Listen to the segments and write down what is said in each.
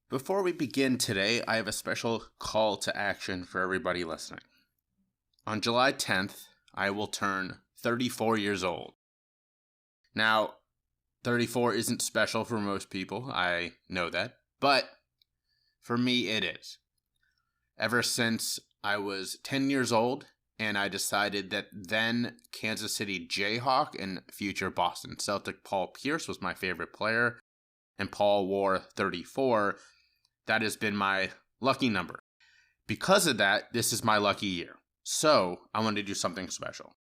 Before we begin today, I have a special call to action for everybody listening. On July 10th, I will turn 34 years old. Now, 34 isn't special for most people, I know that, but for me it is. Ever since I was 10 years old, and I decided that then Kansas City Jayhawk and future Boston Celtic Paul Pierce was my favorite player, and Paul wore 34, that has been my lucky number. Because of that, this is my lucky year. So, I wanted to do something special.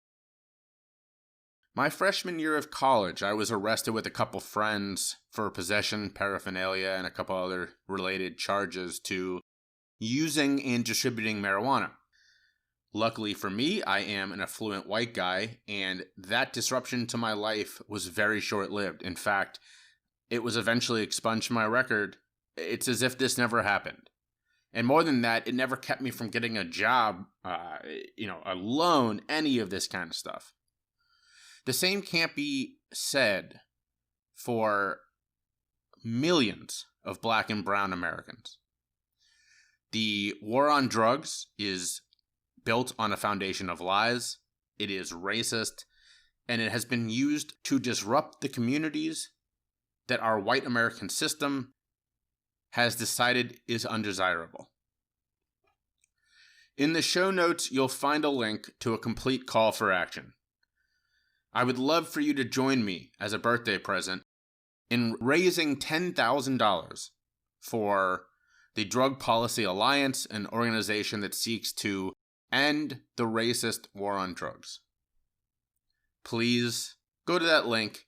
My freshman year of college, I was arrested with a couple friends for possession, paraphernalia, and a couple other related charges to using and distributing marijuana. Luckily for me, I am an affluent white guy, and that disruption to my life was very short-lived. In fact, it was eventually expunged from my record. It's as if this never happened. And more than that, it never kept me from getting a job, a loan, any of this kind of stuff. The same can't be said for millions of black and brown Americans. The war on drugs is built on a foundation of lies, it is racist, and it has been used to disrupt the communities that our white American system has decided is undesirable. In the show notes, you'll find a link to a complete call for action. I would love for you to join me as a birthday present in raising $10,000 for the Drug Policy Alliance, an organization that seeks to end the racist war on drugs. Please go to that link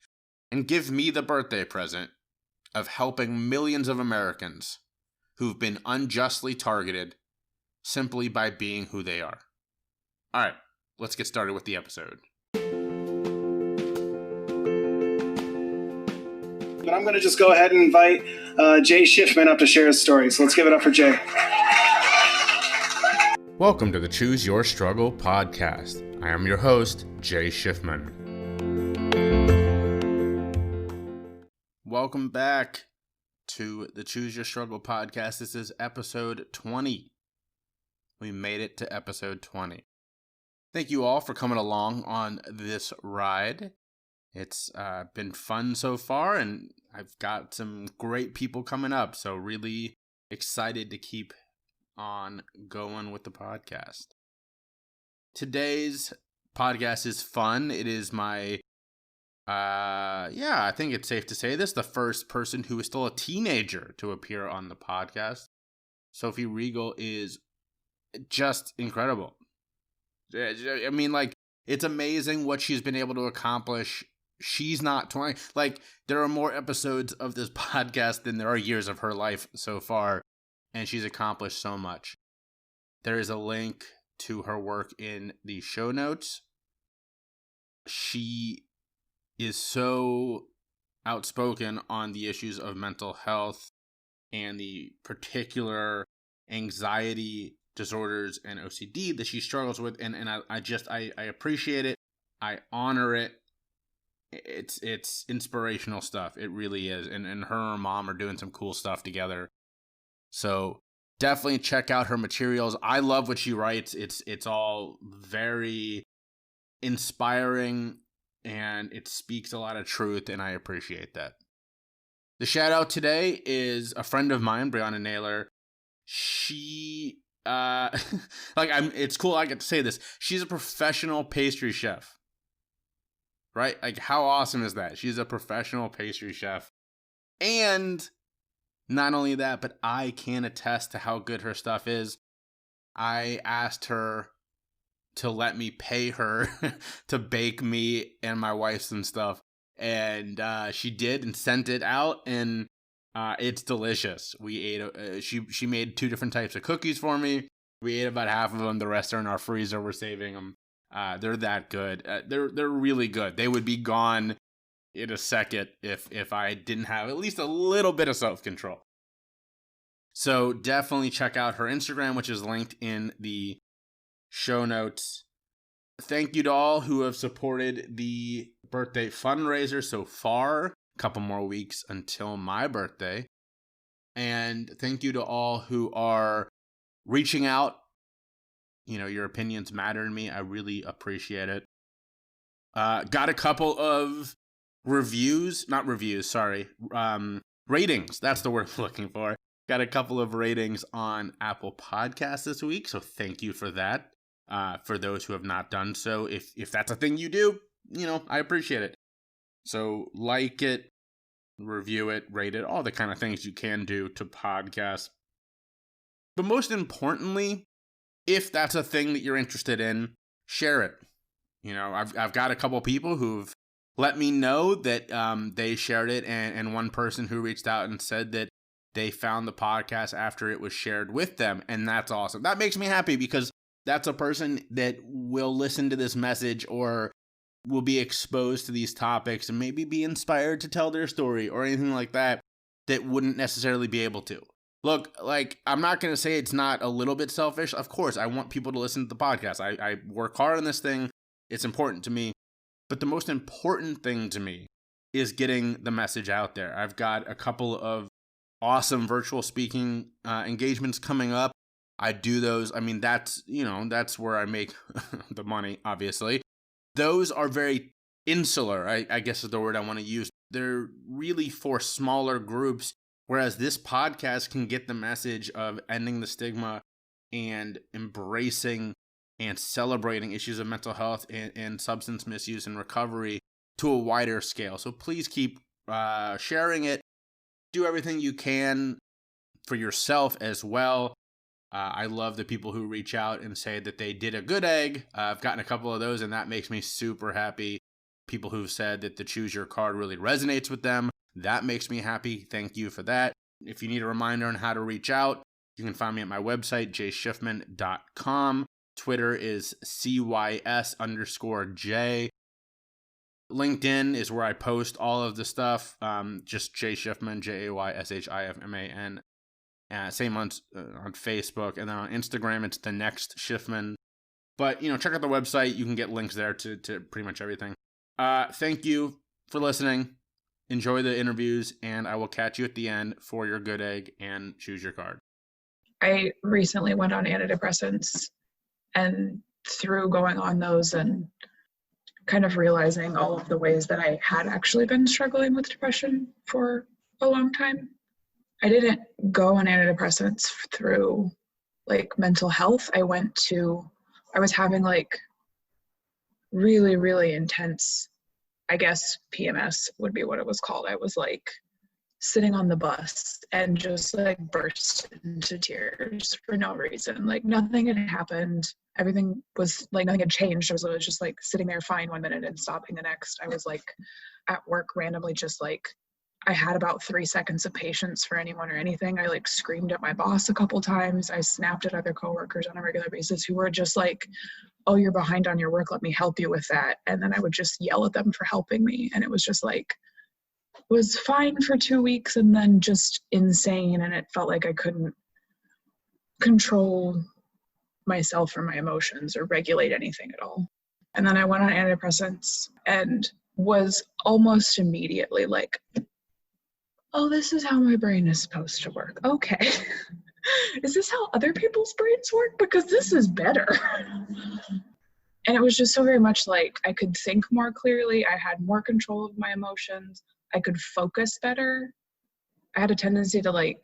and give me the birthday present of helping millions of Americans who've been unjustly targeted simply by being who they are. All right, let's get started with the episode. But I'm going to just go ahead and invite Jay Shifman up to share his story. So let's give it up for Jay. Welcome to the Choose Your Struggle podcast. I am your host, Jay Shifman. Welcome back to the Choose Your Struggle podcast. This is episode 20. We made it to episode 20. Thank you all for coming along on this ride. It's been fun so far, and I've got some great people coming up, so really excited to keep on going with the podcast. Today's podcast is fun. It is my, I think it's safe to say this, the first person who is still a teenager to appear on the podcast. Sophie Riegel is just incredible. I mean, it's amazing what she's been able to accomplish. She's not 20. There are more episodes of this podcast than there are years of her life so far, and she's accomplished so much. There is a link to her work in the show notes. She is so outspoken on the issues of mental health and the particular anxiety disorders and OCD that she struggles with, and I appreciate it. I honor it. It's inspirational stuff. It really is. And her and her mom are doing some cool stuff together. So definitely check out her materials. I love what she writes. It's all very inspiring, and it speaks a lot of truth, and I appreciate that. The shout out today is a friend of mine, Briana Naylor. She it's cool I get to say this. She's a professional pastry chef. Right? How awesome is that? She's a professional pastry chef. And not only that, but I can attest to how good her stuff is. I asked her to let me pay her to bake me and my wife some stuff. And she did and sent it out, and it's delicious. We ate, she made 2 different types of cookies for me. We ate about half of them. The rest are in our freezer. We're saving them. They're that good. They're really good. They would be gone in a second if I didn't have at least a little bit of self-control. So definitely check out her Instagram, which is linked in the show notes. Thank you to all who have supported the birthday fundraiser so far. A couple more weeks until my birthday. And thank you to all who are reaching out. You know, your opinions matter to me. I really appreciate it. Got a couple of ratings. That's the word I'm looking for. Got a couple of ratings on Apple Podcasts this week, so thank you for that. For those who have not done so, if that's a thing you do, you know, I appreciate it. So like it, review it, rate it, all the kind of things you can do to podcasts. But most importantly, if that's a thing that you're interested in, share it. You know, I've got a couple people who've let me know that they shared it, and one person who reached out and said that they found the podcast after it was shared with them, and that's awesome. That makes me happy because that's a person that will listen to this message or will be exposed to these topics and maybe be inspired to tell their story or anything like that wouldn't necessarily be able to. Look, like, I'm not going to say it's not a little bit selfish. Of course, I want people to listen to the podcast. I work hard on this thing. It's important to me. But the most important thing to me is getting the message out there. I've got a couple of awesome virtual speaking engagements coming up. I do those. I mean, that's where I make the money, obviously. Those are very insular, I guess is the word I want to use. They're really for smaller groups, whereas this podcast can get the message of ending the stigma and embracing and celebrating issues of mental health and substance misuse and recovery to a wider scale. So please keep sharing it. Do everything you can for yourself as well. I love the people who reach out and say that they did a good egg. I've gotten a couple of those, and that makes me super happy. People who've said that the Choose Your Card really resonates with them. That makes me happy. Thank you for that. If you need a reminder on how to reach out, you can find me at my website, jshifman.com. Twitter is CYS_J. LinkedIn is where I post all of the stuff. Just Jay Shifman, JAYSHIFMAN. Same on Facebook, and then on Instagram it's the next Shifman. But check out the website. You can get links there to pretty much everything. Thank you for listening. Enjoy the interviews, and I will catch you at the end for your good egg and choose your card. I recently went on antidepressants, and through going on those and kind of realizing all of the ways that I had actually been struggling with depression for a long time. I didn't go on antidepressants through mental health. I was having really, really intense, I guess PMS would be what it was called. I was sitting on the bus and just burst into tears for no reason. Nothing had happened. Everything was nothing had changed. I was just sitting there fine one minute and stopping the next. I was at work randomly just I had about 3 seconds of patience for anyone or anything. I screamed at my boss a couple times. I snapped at other coworkers on a regular basis who were just oh, you're behind on your work. Let me help you with that. And then I would just yell at them for helping me. And it was just it was fine for 2 weeks and then just insane. And it felt like I couldn't control myself or my emotions or regulate anything at all. And then I went on antidepressants and was almost immediately oh, this is how my brain is supposed to work. Okay. Is this how other people's brains work? Because this is better. And it was just so very much I could think more clearly. I had more control of my emotions. I could focus better. I had a tendency to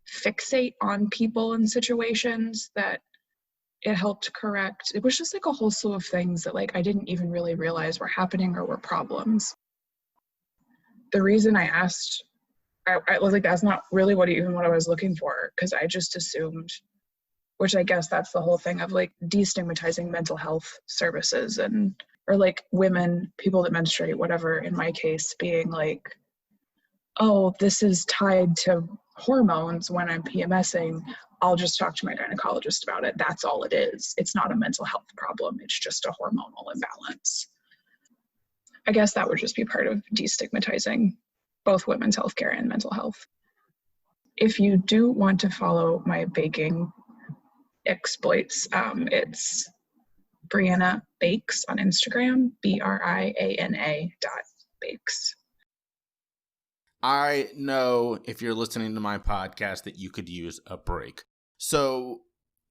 fixate on people and situations that it helped correct. It was just a whole slew of things that I didn't even really realize were happening or were problems. The reason I asked, I was that's not really what I was looking for, because I just assumed, which I guess that's the whole thing of destigmatizing mental health services or women, people that menstruate, whatever, in my case, being oh, this is tied to hormones when I'm PMSing. I'll just talk to my gynecologist about it. That's all it is. It's not a mental health problem. It's just a hormonal imbalance. I guess that would just be part of destigmatizing both women's healthcare and mental health. If you do want to follow my baking exploits, it's Briana Bakes on Instagram, BRIANA.bakes. I know if you're listening to my podcast that you could use a break. So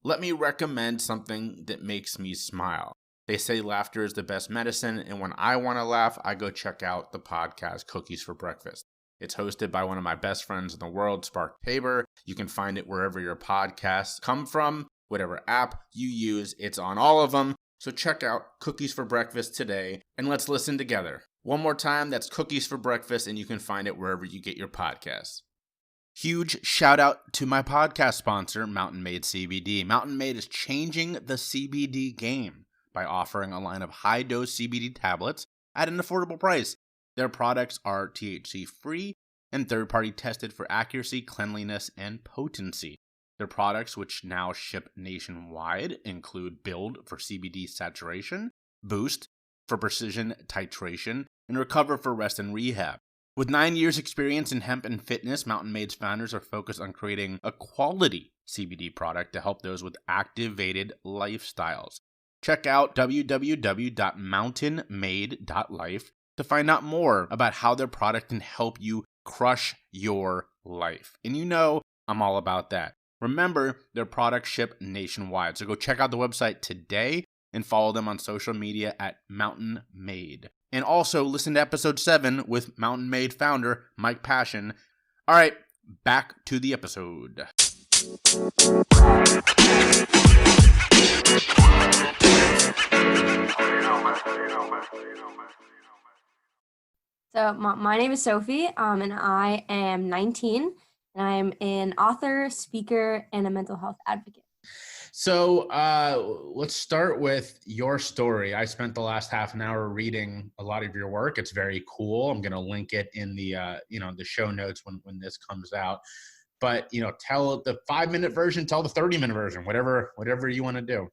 let me recommend something that makes me smile. They say laughter is the best medicine, and when I want to laugh, I go check out the podcast Cookies for Breakfast. It's hosted by one of my best friends in the world, Spark Tabor. You can find it wherever your podcasts come from, whatever app you use. It's on all of them. So check out Cookies for Breakfast today, and let's listen together. One more time, that's Cookies for Breakfast, and you can find it wherever you get your podcasts. Huge shout out to my podcast sponsor, Mountain Made CBD. Mountain Made is changing the CBD game by offering a line of high-dose CBD tablets at an affordable price. Their products are THC-free and third-party tested for accuracy, cleanliness, and potency. Their products, which now ship nationwide, include Build for CBD saturation, Boost for precision titration, and Recover for rest and rehab. With 9 years experience in hemp and fitness, Mountain Made's founders are focused on creating a quality CBD product to help those with activated lifestyles. Check out www.mountainmade.life to find out more about how their product can help you crush your life. And you know I'm all about that. Remember, their products ship nationwide, so go check out the website today and follow them on social media at Mountain Made. And also listen to episode 7 with Mountain Made founder Mike Passion. All right, back to the episode. So my name is Sophie, and I am 19, and I am an author, speaker, and a mental health advocate. So let's start with your story. I spent the last half an hour reading a lot of your work. It's very cool. I'm going to link it in the the show notes when this comes out. But tell the 5-minute version, tell the 30-minute version, whatever you want to do.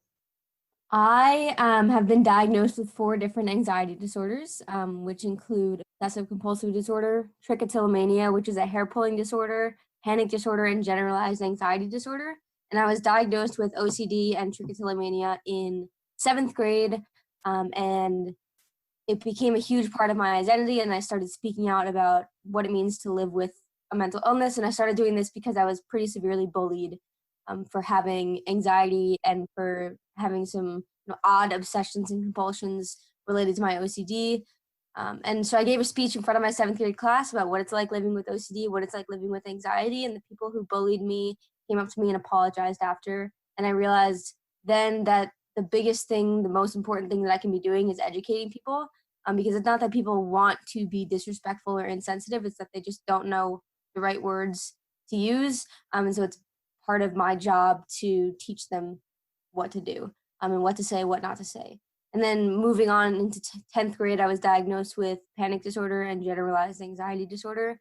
I have been diagnosed with 4 different anxiety disorders, which include obsessive compulsive disorder, trichotillomania, which is a hair pulling disorder, panic disorder, and generalized anxiety disorder. And I was diagnosed with OCD and trichotillomania in 7th grade, and it became a huge part of my identity, and I started speaking out about what it means to live with a mental illness. And I started doing this because I was pretty severely bullied for having anxiety and for having some odd obsessions and compulsions related to my OCD. And so I gave a speech in front of my 7th grade class about what it's like living with OCD, what it's like living with anxiety, and the people who bullied me came up to me and apologized after. And I realized then that the biggest thing, the most important thing that I can be doing is educating people, because it's not that people want to be disrespectful or insensitive, it's that they just don't know the right words to use. And so it's part of my job to teach them what to do, and what to say, what not to say. And then moving on into 10th grade, I was diagnosed with panic disorder and generalized anxiety disorder.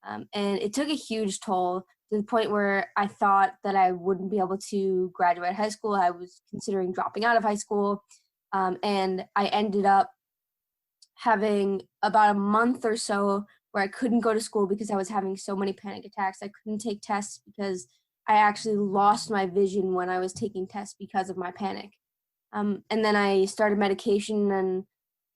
And it took a huge toll to the point where I thought that I wouldn't be able to graduate high school. I was considering dropping out of high school. And I ended up having about a month or so where I couldn't go to school because I was having so many panic attacks. I couldn't take tests because I actually lost my vision when I was taking tests because of my panic. And then I started medication and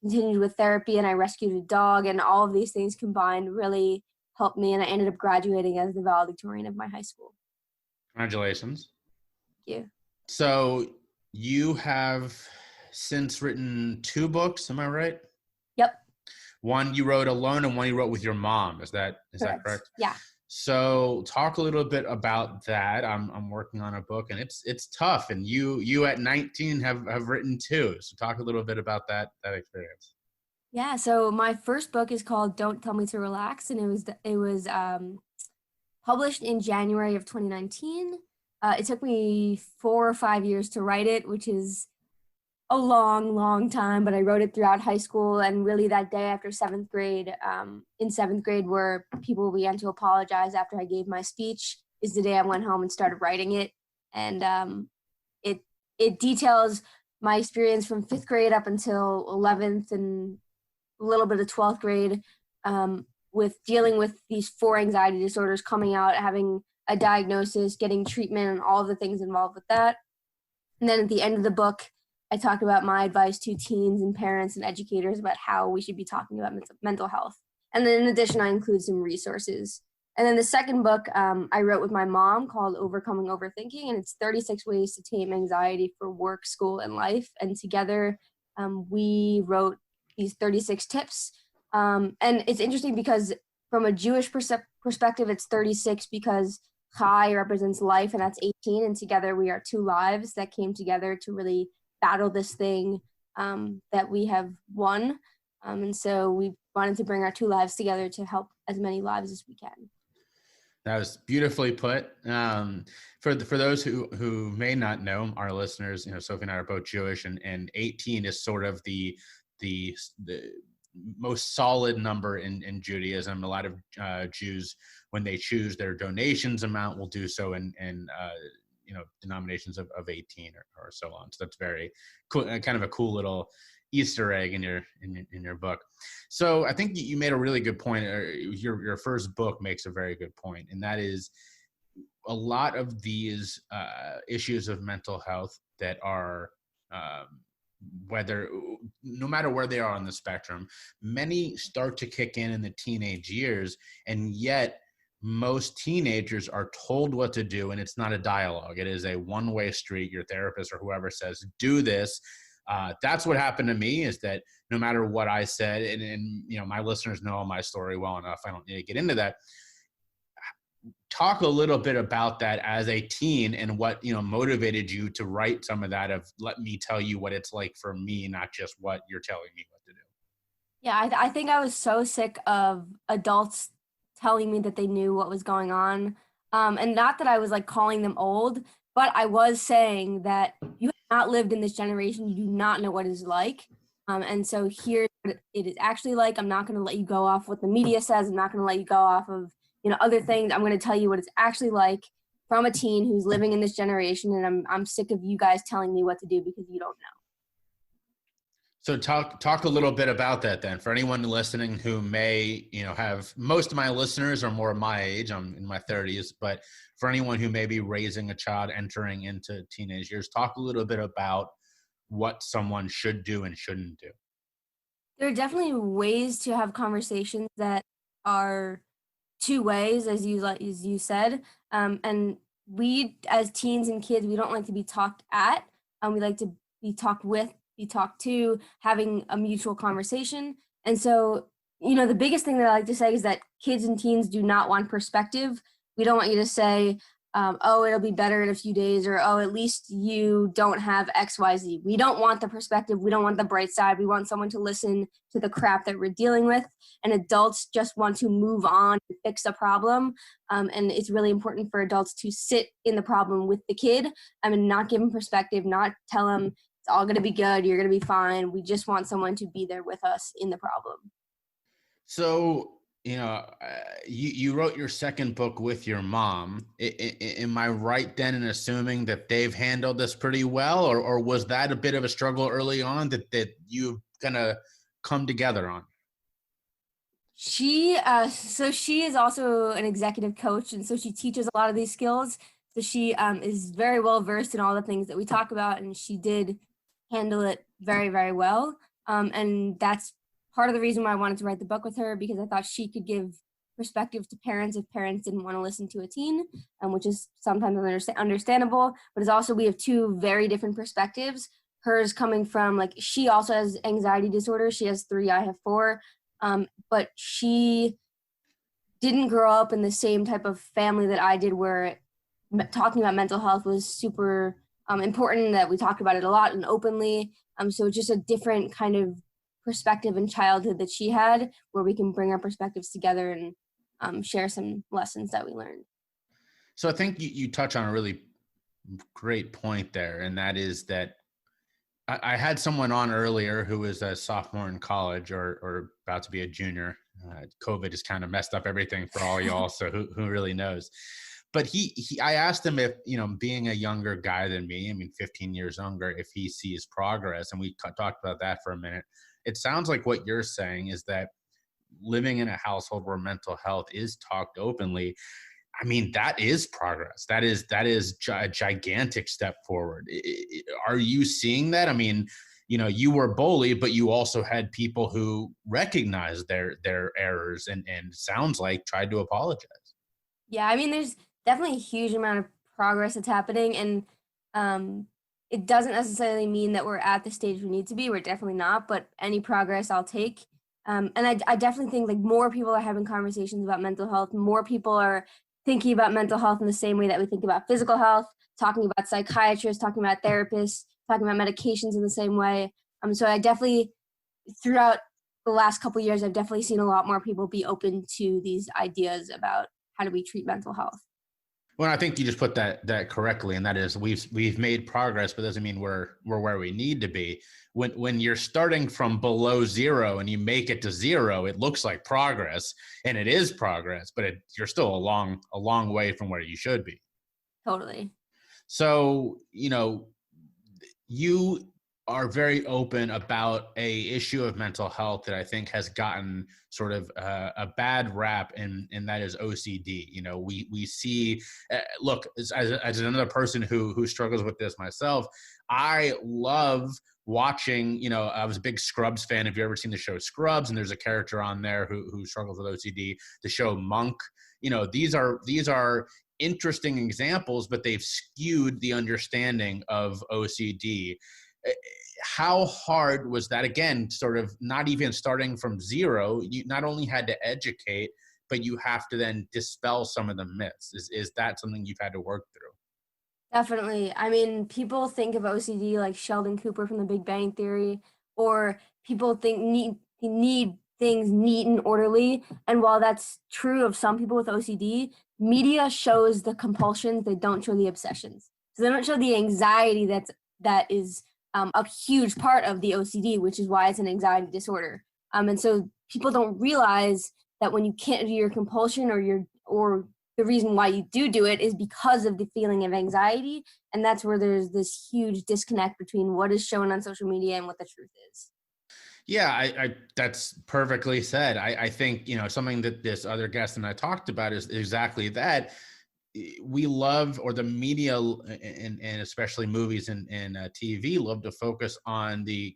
continued with therapy, and I rescued a dog, and all of these things combined really helped me, and I ended up graduating as the valedictorian of my high school. Congratulations. Thank you. So you have since written 2 books, am I right? Yep. One you wrote alone and one you wrote with your mom. Is that correct? Yeah. So talk a little bit about that. I'm working on a book, and it's tough. And you at 19 have written 2. So talk a little bit about that experience. Yeah. So my first book is called Don't Tell Me to Relax, and it was published in January of 2019. It took me 4 or 5 years to write it, which is a long time, but I wrote it throughout high school, and really that day after 7th grade, in 7th grade, where people began to apologize after I gave my speech, is the day I went home and started writing it. And it details my experience from 5th grade up until 11th and a little bit of 12th grade, with dealing with these 4 anxiety disorders, coming out, having a diagnosis, getting treatment, and all of the things involved with that. And then at the end of the book, I talked about my advice to teens and parents and educators about how we should be talking about mental health. And then in addition, I include some resources. And then the second book I wrote with my mom called Overcoming Overthinking, and it's 36 ways to tame anxiety for work, school, and life. And together we wrote these 36 tips. And it's interesting because from a Jewish perspective, it's 36 because Chai represents life, and that's 18. And together we are two lives that came together to really battle this thing that we have won. And so we wanted to bring our two lives together to help as many lives as we can. That was beautifully put. For those who may not know, our listeners, Sophie and I are both Jewish, and 18 is sort of the most solid number in Judaism. A lot of Jews, when they choose their donations amount, will do so in denominations of 18 or so on. So that's very cool, kind of a cool little Easter egg in your book. So I think you made a really good point. Your first book makes a very good point, and that is a lot of these issues of mental health that are no matter where they are on the spectrum, many start to kick in the teenage years, and yet most teenagers are told what to do, and it's not a dialogue. It is a one-way street. Your therapist or whoever says, do this. That's what happened to me, is that no matter what I said, and my listeners know my story well enough, I don't need to get into that. Talk a little bit about that as a teen, and what motivated you to write some of that, of let me tell you what it's like for me, not just what you're telling me what to do. Yeah, I think I was so sick of adults telling me that they knew what was going on. And not that I was like calling them old, but I was saying that you have not lived in this generation. You do not know what it is like. And so here's what it is actually like. I'm not going to let you go off what the media says. I'm not going to let you go off of other things. I'm going to tell you what it's actually like from a teen who's living in this generation. And I'm sick of you guys telling me what to do because you don't know. So talk a little bit about that then, for anyone listening who may, have, most of my listeners are more my age. I'm in my 30s, but for anyone who may be raising a child entering into teenage years, talk a little bit about what someone should do and shouldn't do. There are definitely ways to have conversations that are two ways, as you said. And we, as teens and kids, we don't like to be talked at. We like to be talked with, be talked to, having a mutual conversation. And so, the biggest thing that I like to say is that kids and teens do not want perspective. We don't want you to say, oh, it'll be better in a few days, or, oh, at least you don't have XYZ. We don't want the perspective. We don't want the bright side. We want someone to listen to the crap that we're dealing with. And adults just want to move on and fix a problem. And it's really important for adults to sit in the problem with the kid and not give them perspective, not tell them it's all going to be good, you're going to be fine. We just want someone to be there with us in the problem. So, you wrote your second book with your mom. Am I right then in assuming that they've handled this pretty well, or was that a bit of a struggle early on that you kind of come together on? She is also an executive coach, and so she teaches a lot of these skills. So she is very well versed in all the things that we talk about, and she did handle it very, very well. And that's part of the reason why I wanted to write the book with her, because I thought she could give perspective to parents if parents didn't want to listen to a teen, which is sometimes understandable, but it's also, we have two very different perspectives. Hers coming from, she also has anxiety disorder. She has 3, I have 4. But she didn't grow up in the same type of family that I did, where talking about mental health was super important, that we talked about it a lot and openly. So it's just a different kind of perspective in childhood that she had, where we can bring our perspectives together and share some lessons that we learned. So I think you touch on a really great point there, and that is that I had someone on earlier who was a sophomore in college or about to be a junior. COVID has kind of messed up everything for all y'all, so who really knows? But I asked him if, being a younger guy than me, 15 years younger, if he sees progress, and we talked about that for a minute. It sounds like what you're saying is that living in a household where mental health is talked openly, I mean, that is progress. That is a gigantic step forward. Are you seeing that? I mean, you were bullied, but you also had people who recognized their errors and sounds like tried to apologize. Yeah, I mean, there's definitely a huge amount of progress that's happening, and it doesn't necessarily mean that we're at the stage we need to be. We're definitely not, but any progress I'll take. And I definitely think like more people are having conversations about mental health. More people are thinking about mental health in the same way that we think about physical health, talking about psychiatrists, talking about therapists, talking about medications in the same way. So I definitely, throughout the last couple of years, I've definitely seen a lot more people be open to these ideas about how do we treat mental health. Well, I think you just put that correctly, and that is we've made progress, but doesn't mean we're where we need to be. When you're starting from below zero and you make it to zero, it looks like progress, and it is progress, but you're still a long way from where you should be. Totally. So, you are very open about a issue of mental health that I think has gotten sort of a bad rap, and that is OCD. We see, look, as another person who struggles with this myself, I love watching, I was a big Scrubs fan. Have you ever seen the show Scrubs? And there's a character on there who struggles with OCD. The show Monk, these are interesting examples, but they've skewed the understanding of OCD. How hard was that? Again, sort of not even starting from zero, you not only had to educate, but you have to then dispel some of the myths. Is that something you've had to work through? Definitely. I mean, people think of OCD like Sheldon Cooper from The Big Bang Theory, or people think need things neat and orderly. And while that's true of some people with OCD, media shows the compulsions, they don't show the obsessions. So they don't show the anxiety that is a huge part of the OCD, which is why it's an anxiety disorder. And so people don't realize that when you can't do your compulsion or the reason why you do it is because of the feeling of anxiety. And that's where there's this huge disconnect between what is shown on social media and what the truth is. Yeah, I that's perfectly said. I think, something that this other guest and I talked about is exactly that. We love, or the media and especially movies and TV love to focus on the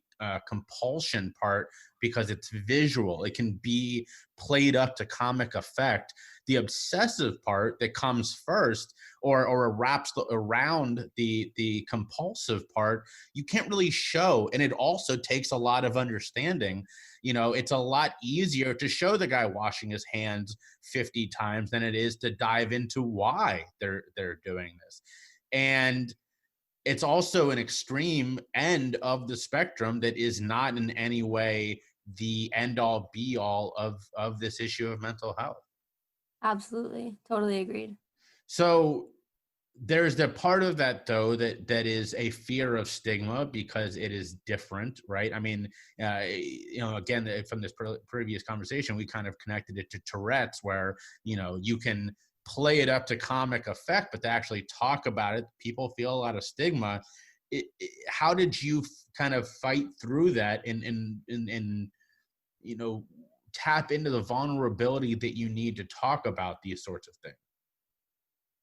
compulsion part because it's visual. It can be played up to comic effect. The obsessive part that comes first or wraps around the compulsive part, you can't really show. And it also takes a lot of understanding. It's a lot easier to show the guy washing his hands 50 times than it is to dive into why they're doing this. And it's also an extreme end of the spectrum that is not in any way the end all be all of this issue of mental health. Absolutely. Totally agreed. So there's the part of that, though, that is a fear of stigma because it is different, right? I mean, again, from this previous conversation, we kind of connected it to Tourette's, where, you can play it up to comic effect, but to actually talk about it, people feel a lot of stigma. How did you kind of fight through that and tap into the vulnerability that you need to talk about these sorts of things?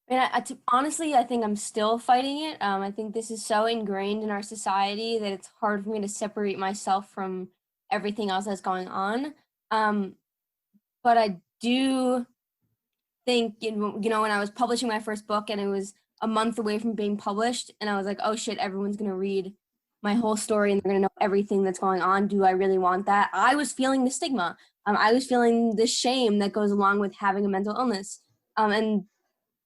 And honestly, I think I'm still fighting it. I think this is so ingrained in our society that it's hard for me to separate myself from everything else that's going on. But I do think, when I was publishing my first book and it was a month away from being published, and I was like, oh shit, everyone's going to read my whole story and they're going to know everything that's going on. Do I really want that? I was feeling the stigma. I was feeling the shame that goes along with having a mental illness. And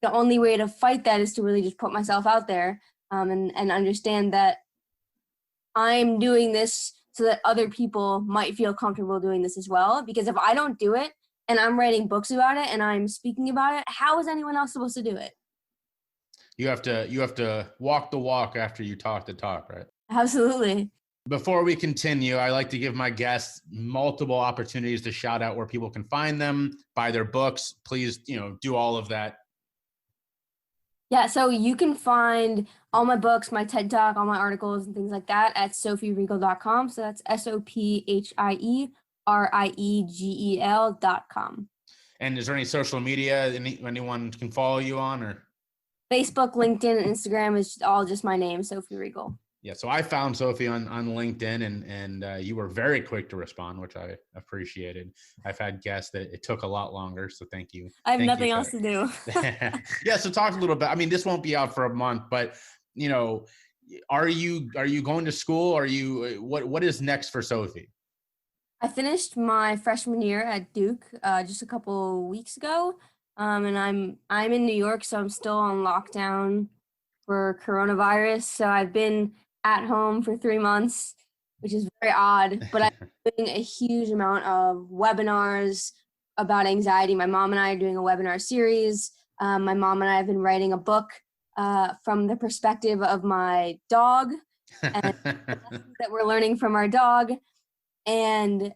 the only way to fight that is to really just put myself out there and understand that I'm doing this so that other people might feel comfortable doing this as well. Because if I don't do it and I'm writing books about it and I'm speaking about it, how is anyone else supposed to do it? You have to walk the walk after you talk the talk, right? Absolutely. Before we continue, I like to give my guests multiple opportunities to shout out where people can find them, buy their books. Please, do all of that. Yeah, so you can find all my books, my TED Talk, all my articles and things like that at SophieRiegel.com. So that's SophieRiegel.com. And is there any social media anyone can follow you on, or? Facebook, LinkedIn, and Instagram is all just my name, Sophie Riegel. Yeah, so I found Sophie on LinkedIn, and you were very quick to respond, which I appreciated. I've had guests that it took a lot longer, so thank you. I have Thank nothing you else to do. Yeah, so talk a little bit. I mean, this won't be out for a month, but are you going to school? Are you what is next for Sophie? I finished my freshman year at Duke just a couple weeks ago, and I'm in New York, so I'm still on lockdown for coronavirus. So I've been at home for 3 months, which is very odd, but I'm doing a huge amount of webinars about anxiety. My mom and I are doing a webinar series. My mom and I have been writing a book from the perspective of my dog and lessons that we're learning from our dog. And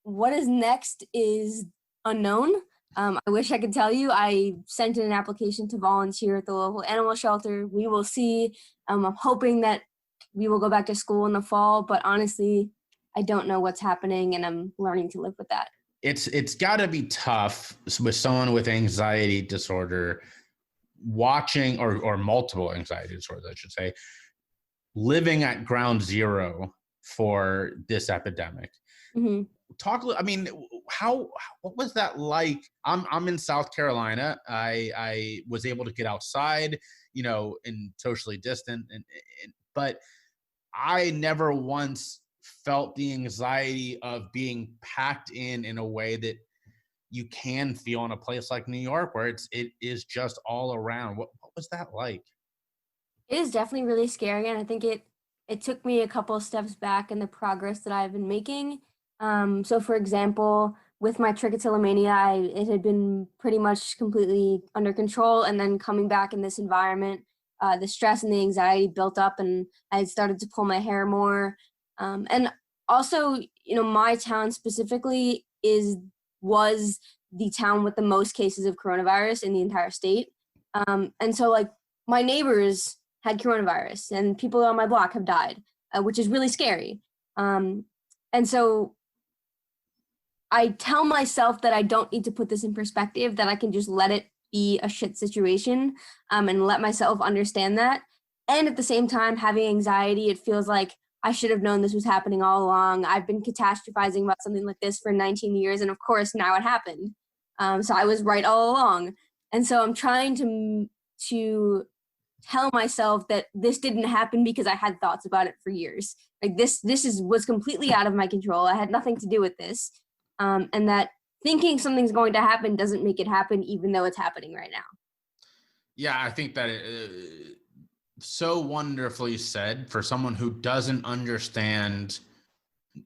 what is next is unknown. I wish I could tell you. I sent in an application to volunteer at the local animal shelter. We will see. I'm hoping that we will go back to school in the fall, but honestly, I don't know what's happening, and I'm learning to live with that. It's got to be tough with someone with anxiety disorder watching, or multiple anxiety disorders, I should say, living at ground zero for this epidemic. Mm-hmm. I mean, what was that like? I'm in South Carolina. I was able to get outside, and socially distant, but I never once felt the anxiety of being packed in a way that you can feel in a place like New York, where it is just all around. What was that like? It is definitely really scary, and I think it took me a couple of steps back in the progress that I've been making. So for example, with my trichotillomania, it had been pretty much completely under control, and then coming back in this environment, the stress and the anxiety built up, and I had started to pull my hair more. And also, my town specifically was the town with the most cases of coronavirus in the entire state. And so like my neighbors had coronavirus, and people on my block have died, which is really scary. And so I tell myself that I don't need to put this in perspective, that I can just let it be a shit situation, and let myself understand that. And at the same time, having anxiety, it feels like I should have known this was happening all along. I've been catastrophizing about something like this for 19 years, and of course, now it happened. So I was right all along. And so I'm trying to tell myself that this didn't happen because I had thoughts about it for years. Like this was completely out of my control. I had nothing to do with this. And that thinking something's going to happen doesn't make it happen, even though it's happening right now. Yeah, I think that so wonderfully said for someone who doesn't understand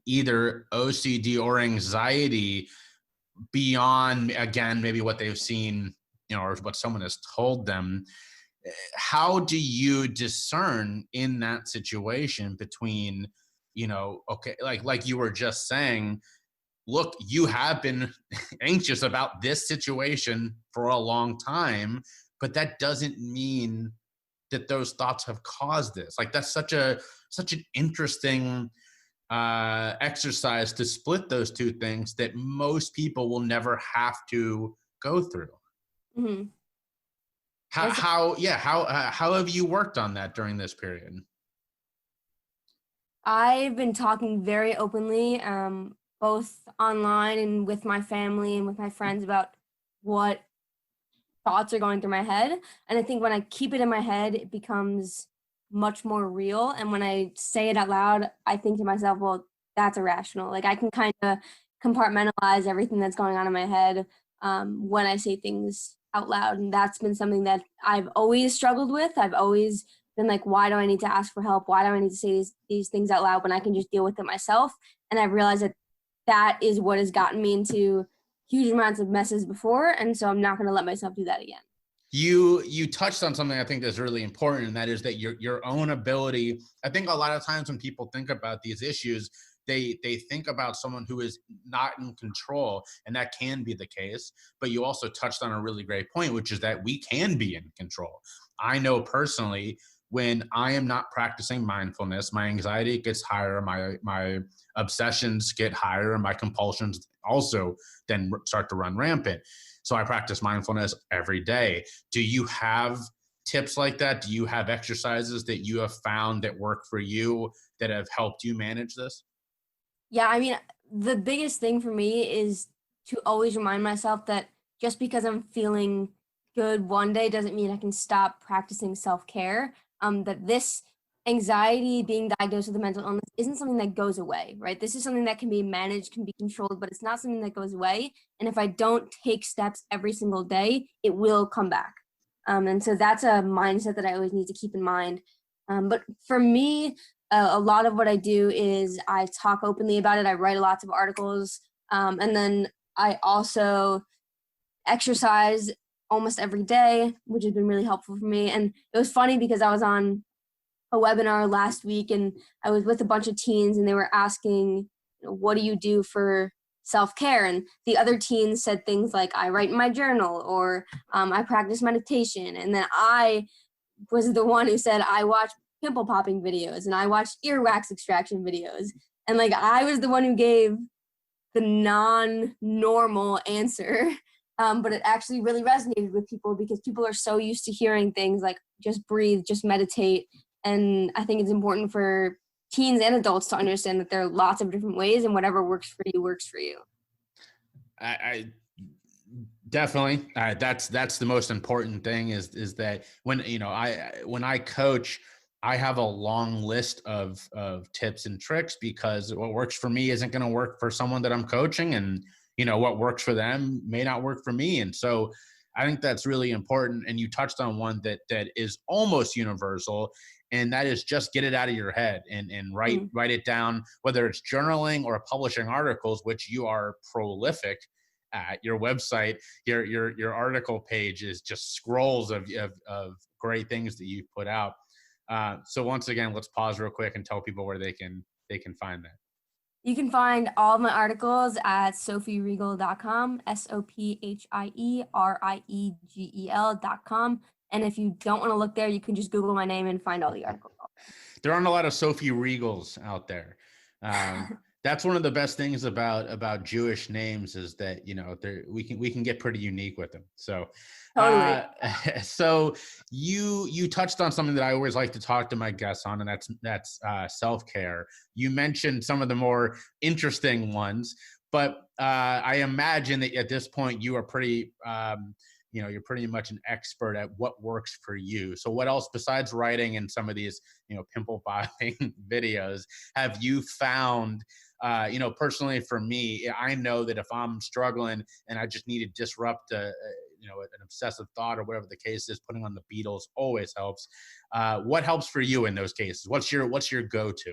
either OCD or anxiety beyond, again, maybe what they've seen, or what someone has told them. How do you discern in that situation between, okay, like you were just saying, look, you have been anxious about this situation for a long time, but that doesn't mean that those thoughts have caused this. Like, that's such an interesting exercise to split those two things that most people will never have to go through. Mm-hmm. How have you worked on that during this period? I've been talking very openly, both online and with my family and with my friends, about what thoughts are going through my head. And I think when I keep it in my head, it becomes much more real. And when I say it out loud, I think to myself, well, that's irrational. Like I can kind of compartmentalize everything that's going on in my head when I say things out loud. And that's been something that I've always struggled with. I've always been like, why do I need to ask for help? Why do I need to say these things out loud when I can just deal with it myself? And I've realized that is what has gotten me into huge amounts of messes before. And so I'm not going to let myself do that again. You touched on something I think that's really important, and that is that your own ability. I think a lot of times when people think about these issues, they think about someone who is not in control, and that can be the case. But you also touched on a really great point, which is that we can be in control. I know personally, when I am not practicing mindfulness, my anxiety gets higher, my obsessions get higher, and my compulsions also then start to run rampant. So I practice mindfulness every day. Do you have tips like that? Do you have exercises that you have found that work for you that have helped you manage this? Yeah, I mean, the biggest thing for me is to always remind myself that just because I'm feeling good one day doesn't mean I can stop practicing self-care. That this anxiety, being diagnosed with a mental illness, isn't something that goes away, right? This is something that can be managed, can be controlled, but it's not something that goes away. And if I don't take steps every single day, it will come back. And so that's a mindset that I always need to keep in mind. But for me, a lot of what I do is I talk openly about it. I write lots of articles. And then I also exercise almost every day, which has been really helpful for me. And it was funny because I was on a webinar last week and I was with a bunch of teens and they were asking, what do you do for self-care? And the other teens said things like, I write in my journal, or I practice meditation. And then I was the one who said, I watch pimple popping videos and I watch earwax extraction videos. And like, I was the one who gave the non-normal answer. But it actually really resonated with people because people are so used to hearing things like just breathe, just meditate. And I think it's important for teens and adults to understand that there are lots of different ways and whatever works for you works for you. I definitely, that's the most important thing is that when I coach, I have a long list of tips and tricks because what works for me isn't going to work for someone that I'm coaching, and what works for them may not work for me. And so I think that's really important. And you touched on one that is almost universal, and that is just get it out of your head and write it down, whether it's journaling or publishing articles, which you are prolific at. Your website, your article page is just scrolls of great things that you've put out. So once again, let's pause real quick and tell people where they can find that. You can find all of my articles at sophieriegel.com, SOPHIERIEGEL.com. And if you don't want to look there, you can just Google my name and find all the articles. There aren't a lot of Sophie Riegels out there. That's one of the best things about Jewish names is that we can get pretty unique with them. So Totally. So you touched on something that I always like to talk to my guests on, and that's self-care. You mentioned some of the more interesting ones, but I imagine that at this point you are pretty you're pretty much an expert at what works for you. So what else besides writing and some of these pimple popping videos have you found? Personally for me, I know that if I'm struggling and I just need to disrupt an obsessive thought or whatever the case is, putting on the Beatles always helps. What helps for you in those cases? What's your go-to?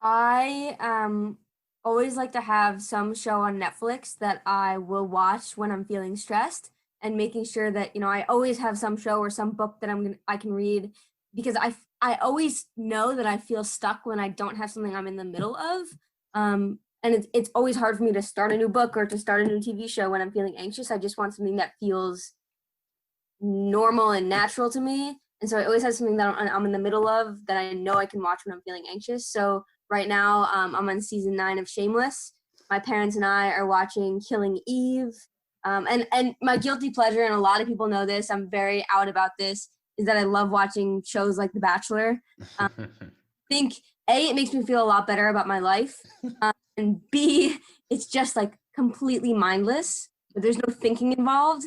I always like to have some show on Netflix that I will watch when I'm feeling stressed, and making sure that I always have some show or some book that I can read, because I always know that I feel stuck when I don't have something I'm in the middle of. And it's always hard for me to start a new book or to start a new TV show when I'm feeling anxious. I just want something that feels normal and natural to me. And so I always have something that I'm in the middle of that I know I can watch when I'm feeling anxious. So right now I'm on season 9 of Shameless. My parents and I are watching Killing Eve. And my guilty pleasure, and a lot of people know this, I'm very out about this, is that I love watching shows like The Bachelor. I think A, it makes me feel a lot better about my life. And B, it's just like completely mindless. There's no thinking involved.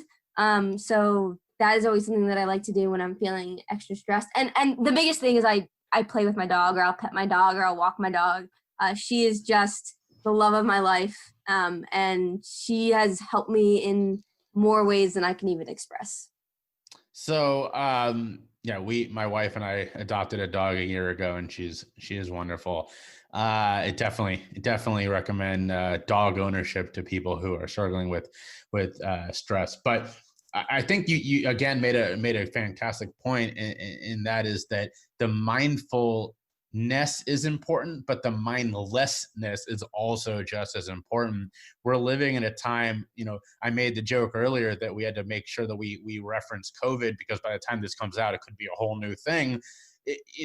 So that is always something that I like to do when I'm feeling extra stressed. And the biggest thing is I play with my dog, or I'll pet my dog, or I'll walk my dog. She is just the love of my life. And she has helped me in more ways than I can even express. So, my wife and I adopted a dog a year ago, and she is wonderful. I definitely recommend dog ownership to people who are struggling with stress. But I think you again made a fantastic point, and that is that the mindful is important, but the mindlessness is also just as important. We're living in a time, I made the joke earlier that we had to make sure that we reference COVID, because by the time this comes out, it could be a whole new thing.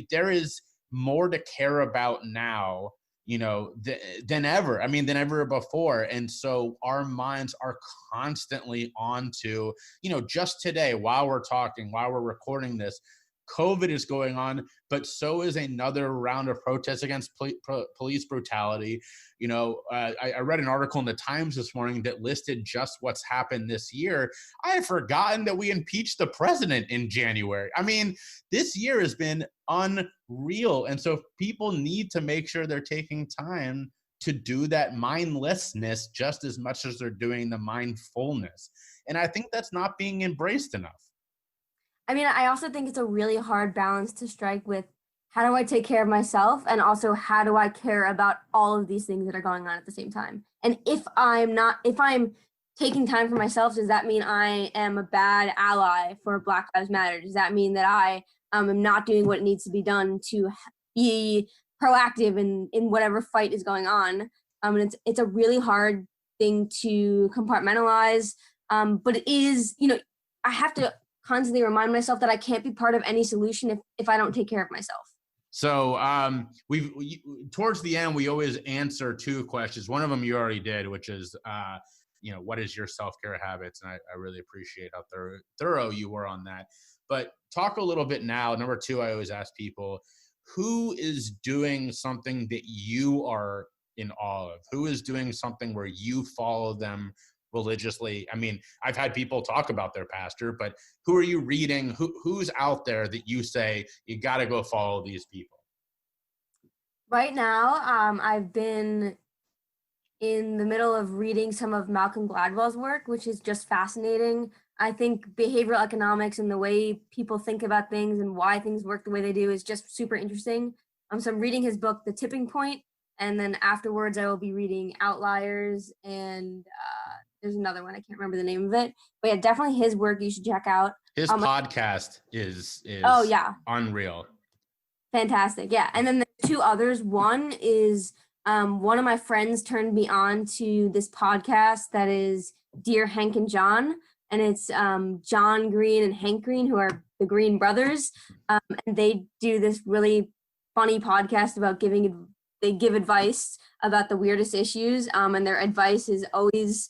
There is more to care about now, than ever. Than ever before. And so our minds are constantly on to, just today, while we're talking, while we're recording this, COVID is going on, but so is another round of protests against police brutality. I read an article in the Times this morning that listed just what's happened this year. I had forgotten that we impeached the president in January. This year has been unreal. And so people need to make sure they're taking time to do that mindlessness just as much as they're doing the mindfulness. And I think that's not being embraced enough. I also think it's a really hard balance to strike with how do I take care of myself, and also how do I care about all of these things that are going on at the same time. And if I'm taking time for myself, does that mean I am a bad ally for Black Lives Matter? Does that mean that I am not doing what needs to be done to be proactive in whatever fight is going on? And it's a really hard thing to compartmentalize, but it is, I have to constantly remind myself that I can't be part of any solution if I don't take care of myself. So towards the end, we always answer two questions. One of them you already did, which is, what is your self-care habits? And I really appreciate how thorough you were on that. But talk a little bit now. Number two, I always ask people, who is doing something that you are in awe of? Who is doing something where you follow them religiously? I've had people talk about their pastor, but who are you reading? Who's out there that you say you got to go follow these people? Right now, I've been in the middle of reading some of Malcolm Gladwell's work, which is just fascinating. I think behavioral economics and the way people think about things and why things work the way they do is just super interesting. So I'm reading his book, The Tipping Point, and then afterwards I will be reading Outliers, and there's another one, I can't remember the name of it, but yeah, definitely his work you should check out. His podcast is oh yeah, unreal, fantastic. Yeah, and then there's two others. One is one of my friends turned me on to this podcast that is Dear Hank and John, and it's John Green and Hank Green, who are the Green brothers, and they do this really funny podcast about they give advice about the weirdest issues, and their advice is always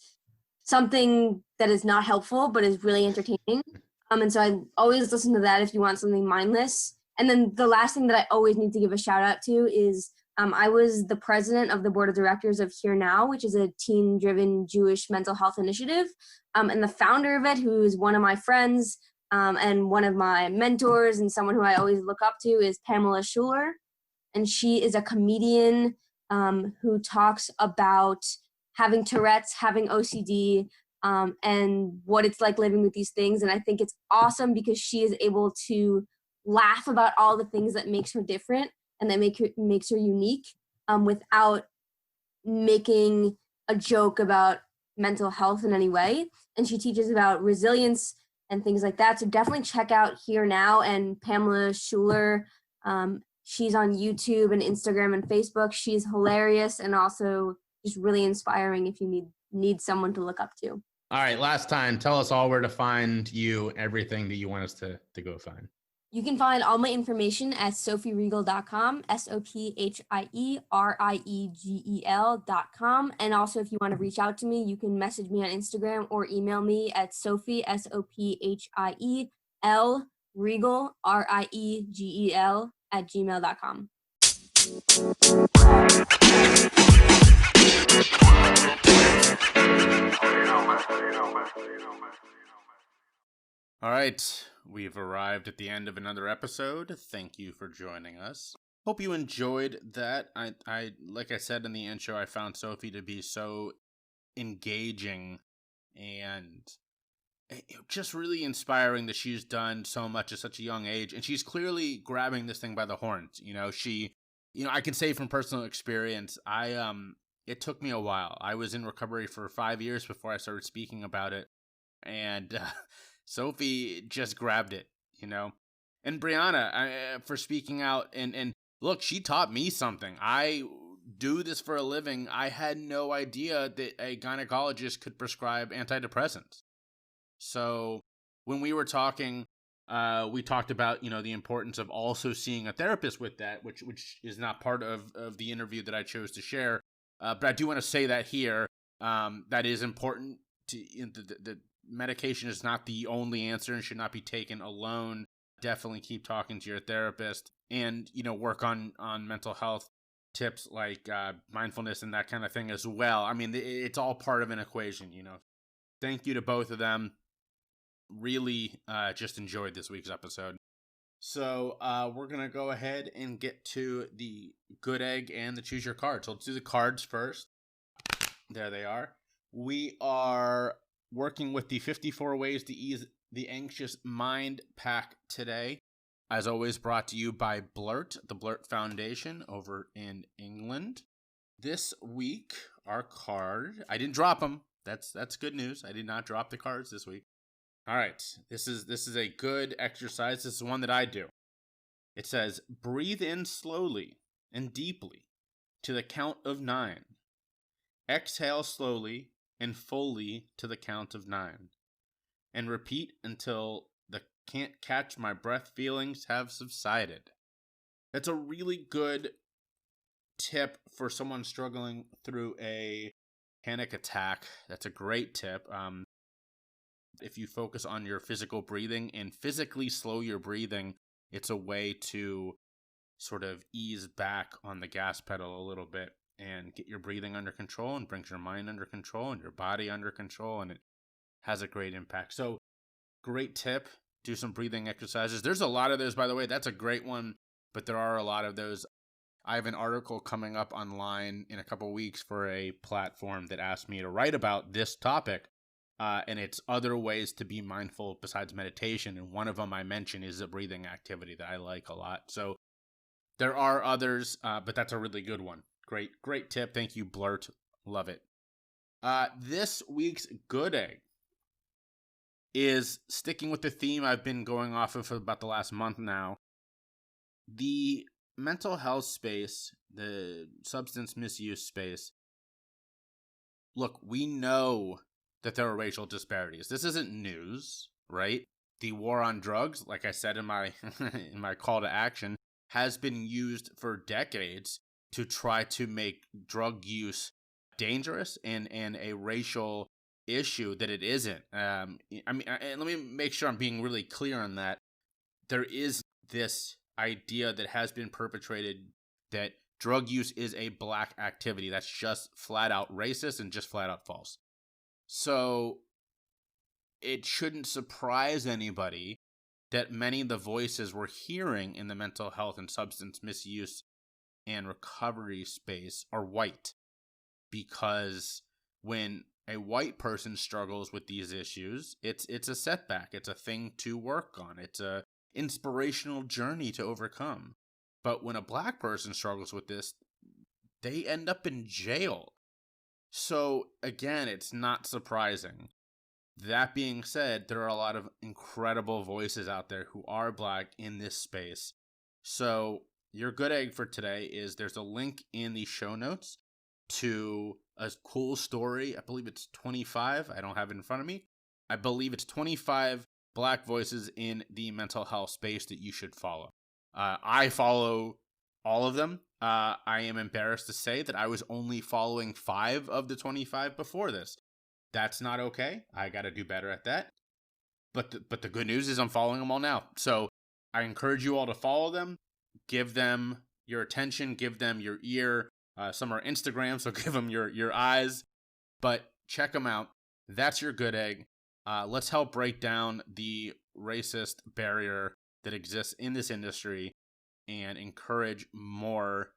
something that is not helpful but is really entertaining. And so I always listen to that if you want something mindless. And then the last thing that I always need to give a shout out to is I was the president of the board of directors of Here Now, which is a teen-driven Jewish mental health initiative. And the founder of it, who is one of my friends and one of my mentors and someone who I always look up to, is Pamela Schuler. And she is a comedian who talks about having Tourette's, having OCD, and what it's like living with these things. And I think it's awesome because she is able to laugh about all the things that makes her different and that makes her unique, without making a joke about mental health in any way. And she teaches about resilience and things like that. So definitely check out Here Now and Pamela Schuler. She's on YouTube and Instagram and Facebook. She's hilarious and also just really inspiring if you need someone to look up to. All right, last time, tell us all where to find you, everything that you want us to go find. You can find all my information at sophieriegel.com, SophieRiegel.com. And also, if you want to reach out to me, you can message me on Instagram or email me at Sophie, SOPHIEL, Riegel, RIEGEL, @gmail.com. All right, we've arrived at the end of another episode. Thank you for joining us. Hope you enjoyed that. I like I said in the intro, I found Sophie to be so engaging and just really inspiring that she's done so much at such a young age, and she's clearly grabbing this thing by the horns. I can say from personal experience, it took me a while. I was in recovery for 5 years before I started speaking about it, and Sophie just grabbed it, And Briana, for speaking out and look, she taught me something. I do this for a living. I had no idea that a gynecologist could prescribe antidepressants. So when we were talking, we talked about, the importance of also seeing a therapist with that, which is not part of the interview that I chose to share. But I do want to say that here, that is important. The medication is not the only answer and should not be taken alone. Definitely keep talking to your therapist and, work on mental health tips like mindfulness and that kind of thing as well. I mean, it's all part of an equation, Thank you to both of them. Really just enjoyed this week's episode. So we're going to go ahead and get to the good egg and the choose your card. So let's do the cards first. There they are. We are working with the 54 Ways to Ease the Anxious Mind pack today. As always, brought to you by Blurt, the Blurt Foundation over in England. This week, our card, I didn't drop them. That's good news. I did not drop the cards this week. All right, this is a good exercise. This is one that I do. It says, breathe in slowly and deeply to the count of 9. Exhale slowly and fully to the count of 9. And repeat until the can't catch my breath feelings have subsided. That's a really good tip for someone struggling through a panic attack. That's a great tip. If you focus on your physical breathing and physically slow your breathing, it's a way to sort of ease back on the gas pedal a little bit and get your breathing under control, and brings your mind under control and your body under control, and it has a great impact. So great tip. Do some breathing exercises. There's a lot of those, by the way. That's a great one, but there are a lot of those. I have an article coming up online in a couple weeks for a platform that asked me to write about this topic. And it's other ways to be mindful besides meditation. And one of them I mentioned is a breathing activity that I like a lot. So there are others, but that's a really good one. Great tip. Thank you, Blurt. Love it. This week's good egg is sticking with the theme I've been going off of for about the last month now. The mental health space, the substance misuse space. Look, we know that there are racial disparities. This isn't news, right? The war on drugs, like I said in my in my call to action, has been used for decades to try to make drug use dangerous and a racial issue that it isn't. And let me make sure I'm being really clear on that. There is this idea that has been perpetrated that drug use is a black activity. That's just flat out racist and just flat out false. So it shouldn't surprise anybody that many of the voices we're hearing in the mental health and substance misuse and recovery space are white. Because when a white person struggles with these issues, it's a setback. It's a thing to work on. It's a inspirational journey to overcome. But when a black person struggles with this, they end up in jail. So again, it's not surprising. That being said, there are a lot of incredible voices out there who are black in this space. So your good egg for today is there's a link in the show notes to a cool story. I believe it's 25. I don't have it in front of me. I believe it's 25 black voices in the mental health space that you should follow. I follow all of them. I am embarrassed to say that I was only following 5 of the 25 before this. That's not okay. I got to do better at that. But the good news is I'm following them all now. So I encourage you all to follow them. Give them your attention. Give them your ear. Some are Instagram, so give them your eyes. But check them out. That's your good egg. Let's help break down the racist barrier that exists in this industry and encourage more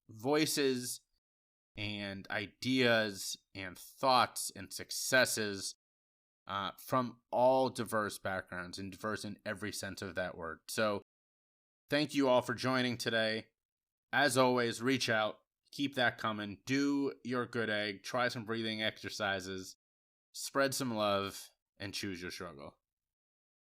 voices and ideas and thoughts and successes from all diverse backgrounds and diverse in every sense of that word. So thank you all for joining today. As always, reach out, keep that coming, do your good egg, try some breathing exercises, spread some love, and choose your struggle.